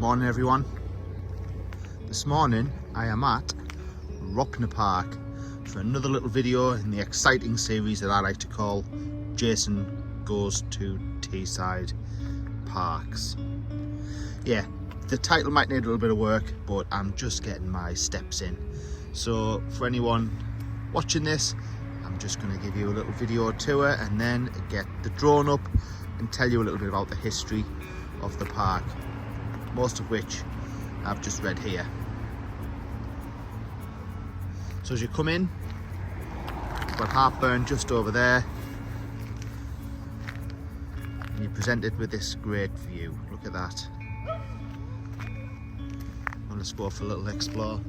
Morning everyone. This morning I am at Ropner Park for another little video in the exciting series that I like to call Jason Goes to Teesside Parks. Yeah, the title might need a little bit of work, but I'm just getting my steps in. So for anyone watching this, I'm just going to give you a little video tour and then get the drone up and tell you a little bit about the history of the park, most of which I've just read here. So as you come in, you've got Hartburn just over there, and you're presented with this great view. Look at that. Well, let's go for a little explore.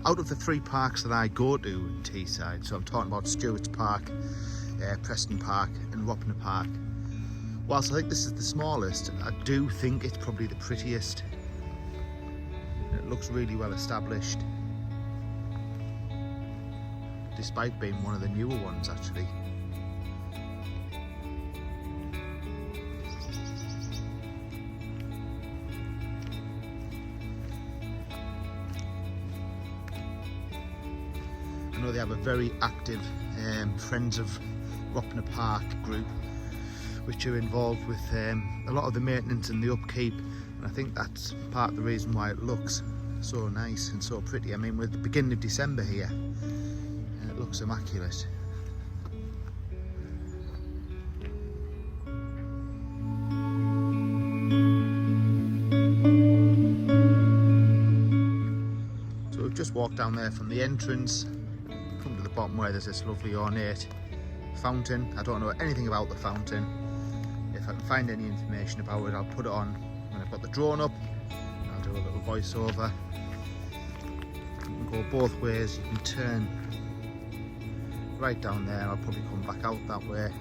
Out of the three parks that I go to in Teesside, so I'm talking about Stewart's Park, Preston Park and Ropner Park, whilst I think this is the smallest, I do think it's probably the prettiest. It looks really well established, despite being one of the newer ones actually. I know they have a very active Friends of Ropner Park group, which are involved with a lot of the maintenance and the upkeep, and I think that's part of the reason why it looks so nice and so pretty. I mean, we're at the beginning of December here and it looks immaculate. So we've just walked down there from the entrance, come to the bottom where there's this lovely ornate fountain. I don't know anything about the fountain. If I can find any information about it, I'll put it on when I've got the drone up. I'll do a little voiceover. You can go both ways. You can turn right down there. I'll probably come back out that way.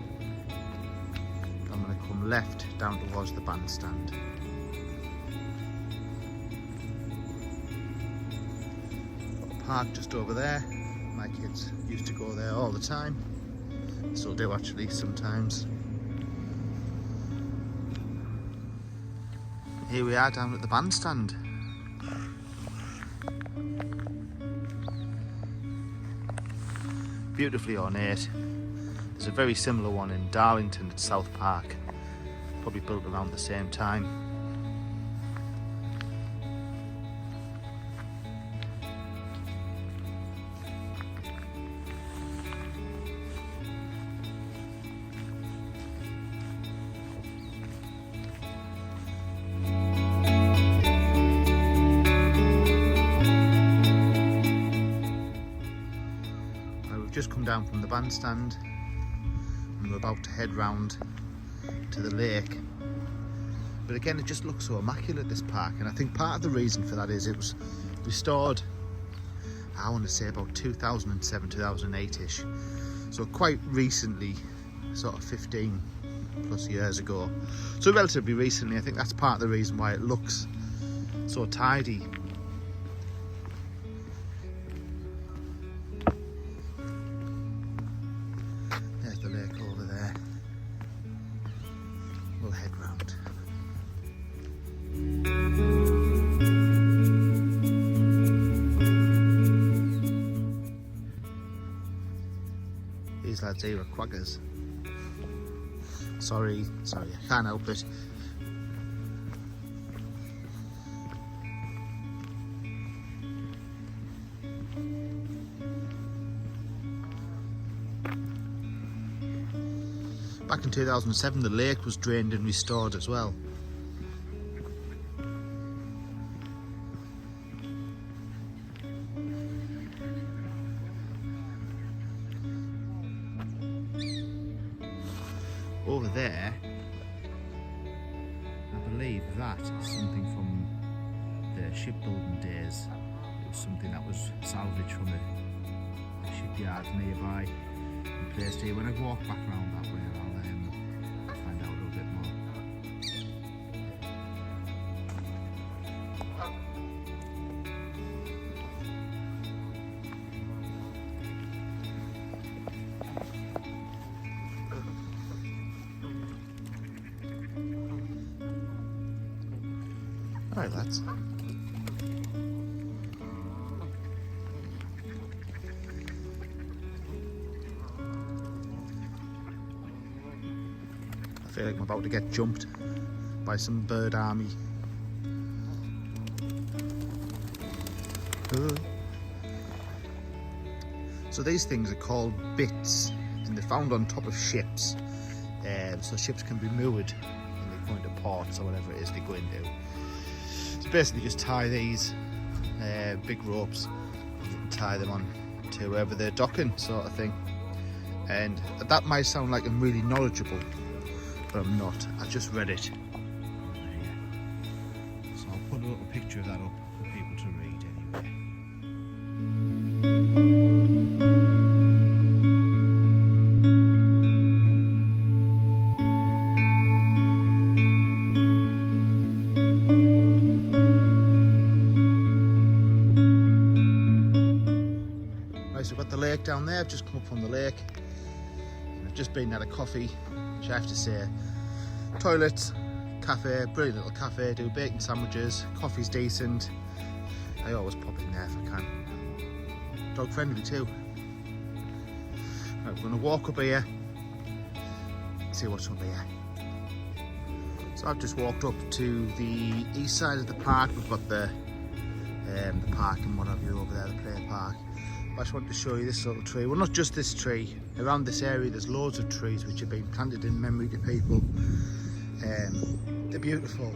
I'm going to come left down towards the bandstand. Got a park just over there. My kids used to go there all the time. Still do actually sometimes. Here we are down at the bandstand. Beautifully ornate. There's a very similar one in Darlington at South Park, probably built around the same time. Just come down from the bandstand and we're about to head round to the lake, but again it just looks so immaculate, this park, and I think part of the reason for that is it was restored, I want to say about 2007, 2008ish, so quite recently, sort of 15 plus years ago, so relatively recently. I think that's part of the reason why it looks so tidy. We'll head round. These lads here are quaggers. Sorry, I can't help it. Back in 2007, the lake was drained and restored as well. Over there, I believe that is something from the shipbuilding days. It was something that was salvaged from a shipyard nearby and placed here. When I walk back around that way, I'll find out a little bit more. Right, lads. I feel like I'm about to get jumped by some bird army. So these things are called bits, and they're found on top of ships. So ships can be moored when they go into ports or whatever it is they go into. So basically just tie these big ropes, and you can tie them on to wherever they're docking, sort of thing. And that might sound like I'm really knowledgeable, but I'm not. I just read it. So I'll put a little picture of that up for people to read anyway. Right, so we've got the lake down there. I've just come up from the lake. And I've just been at a coffee, which I have to say, toilets, cafe, brilliant little cafe, do bacon sandwiches, coffee's decent. I always pop in there if I can. Dog friendly too. Right, we're gonna walk up here, see what's up here. So I've just walked up to the east side of the park. We've got the park and what have you over there, the play park. I just wanted to show you this little tree. Well, not just this tree. Around this area there's loads of trees which have been planted in memory to people. They're beautiful.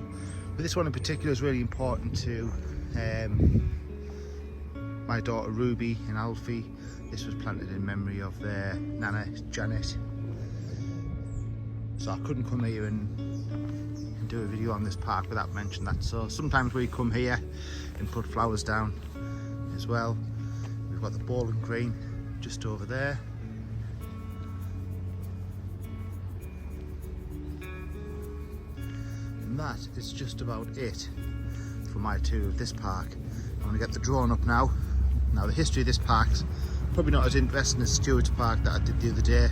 But this one in particular is really important to my daughter Ruby and Alfie. This was planted in memory of their nana Janet. So I couldn't come here and do a video on this park without mentioning that. So sometimes we come here and put flowers down as well. We've got the bowling green just over there. And that is just about it for my tour of this park. I'm going to get the drone up now. Now the history of this park's probably not as interesting as Stewart's Park that I did the other day,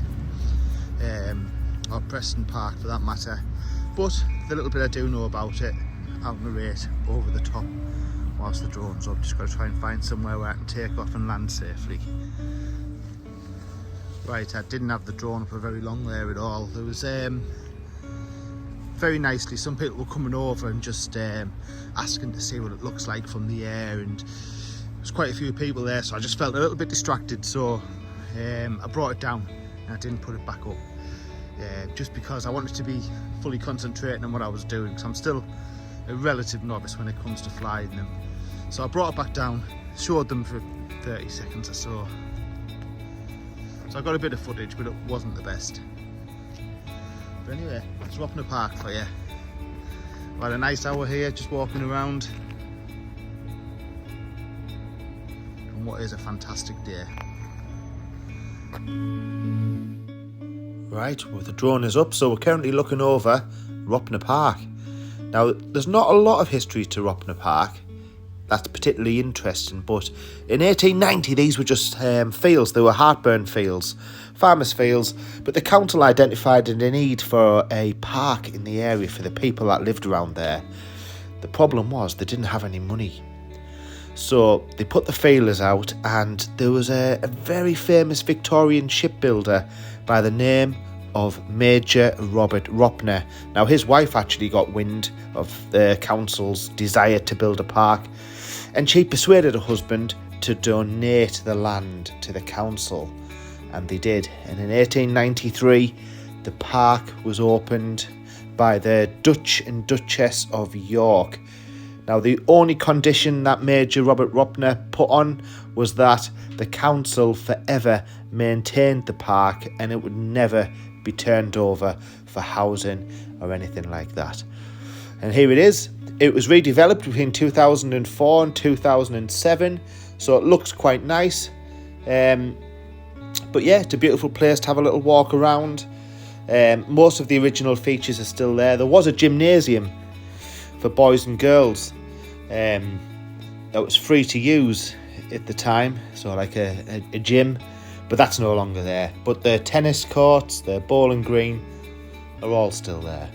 or Preston Park for that matter, but the little bit I do know about it, I'll narrate over the top whilst the drone's up. Just got to try and find somewhere where I can take off and land safely. Right, I didn't have the drone up for very long there at all. There was very nicely, some people were coming over and just asking to see what it looks like from the air, and there's quite a few people there, so I just felt a little bit distracted, so I brought it down and I didn't put it back up, just because I wanted to be fully concentrating on what I was doing, because I'm still a relative novice when it comes to flying them. So I brought it back down, showed them for 30 seconds or so. So I got a bit of footage, but it wasn't the best. But anyway, it's Ropner Park for you. We've had a nice hour here, just walking around. And what is a fantastic day. Right, well the drone is up, so we're currently looking over Ropner Park. Now, there's not a lot of history to Ropner Park that's particularly interesting, but in 1890 these were just fields. They were Hartburn fields, farmers' fields, but the council identified a need for a park in the area for the people that lived around there. The problem was they didn't have any money. So they put the feelers out, and there was a very famous Victorian shipbuilder by the name of Major Robert Ropner. Now his wife actually got wind of the council's desire to build a park, and she persuaded her husband to donate the land to the council, and they did. And in 1893 the park was opened by the Duke and Duchess of York. Now the only condition that Major Robert Ropner put on was that the council forever maintained the park and it would never be turned over for housing or anything like that. And here it is. It was redeveloped between 2004 and 2007, so it looks quite nice. But yeah, it's a beautiful place to have a little walk around. Most of the original features are still there. There was a gymnasium for boys and girls that was free to use at the time, so like a gym, but that's no longer there. But the tennis courts, the bowling green are all still there.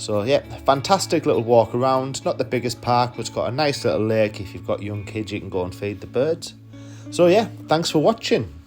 So yeah, fantastic little walk around. Not the biggest park, but it's got a nice little lake. If you've got young kids, you can go and feed the birds. So yeah, thanks for watching.